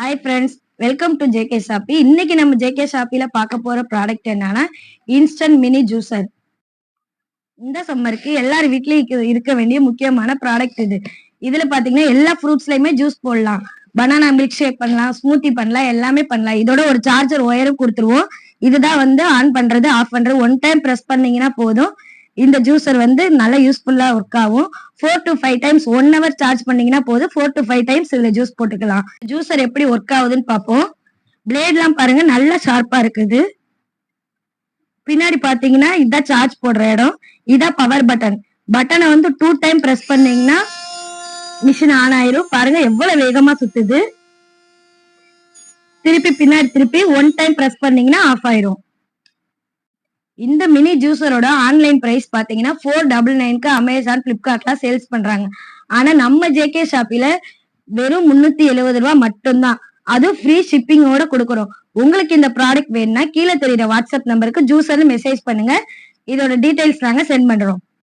Hi friends, welcome to JK shoppy. இன்னைக்கு நம்ம JK ஷாப்பில பார்க்க போற ப்ராடக்ட் என்னன்னா இன்ஸ்டன்ட் மினி ஜூசர். இந்த சம்மருக்கு எல்லார் வீட்லயும் இருக்க வேண்டிய முக்கியமான ப்ராடக்ட் இது. இதுல பாத்தீங்கன்னா எல்லா ஃப்ரூட்ஸ்லயுமே ஜூஸ் போடலாம். பனானா மில்க் ஷேக் பண்ணலாம், ஸ்மூத்தி பண்ணலாம், எல்லாமே பண்ணலாம். இதோட ஒரு சார்ஜர் ஒயரும் கொடுத்துருவோம். இதுதான் வந்து ஆன் பண்றது ஆஃப் பண்றது. ஒன் டைம் பிரஸ் பண்ணீங்கன்னா போதும். இந்த ஜூசர் வந்து நல்லா யூஸ்ஃபுல்லா ஒர்க் ஆகும். 4 to 5 டைம்ஸ் 1 hour சார்ஜ் பண்ணீங்கன்னா போதும். 4 to 5 டைம்ஸ் இதுல ஜூஸ் போட்டுக்கலாம். ஜூசர் எப்படி ஒர்க் ஆகுதுன்னு பார்ப்போம். பிளேட்லாம் பாருங்க நல்லா ஷார்ப்பா இருக்குது. பின்னாடி பாத்தீங்கன்னா இதான் சார்ஜ் போடுற இடம். இதான் பவர் பட்டன். பட்டனை வந்து 2 டைம் பிரஸ் பண்ணீங்கன்னா மிஷின் ஆன் ஆயிரும். பாருங்க எவ்வளவு வேகமா சுத்துது. திருப்பி 1 டைம் பிரஸ் பண்ணீங்கன்னா ஆஃப் ஆயிரும். இந்த மினி ஜூசரோட ஆன்லைன் பிரைஸ் பாத்தீங்கன்னா 499க்கு அமேசான், பிளிப்கார்ட்ல சேல்ஸ் பண்றாங்க. ஆனா நம்ம ஜேகே ஷாப்பில வெறும் 370 ரூபாய் மட்டும்தான். அதுவும் ஃப்ரீ ஷிப்பிங்கோட கொடுக்குறோம். உங்களுக்கு இந்த ப்ராடக்ட் வேணும்னா கீழே தெரியுற வாட்ஸ்அப் நம்பருக்கு ஜூசர்னு மெசேஜ் பண்ணுங்க. இதோட டீடைல்ஸ் நாங்க சென்ட் பண்றோம்.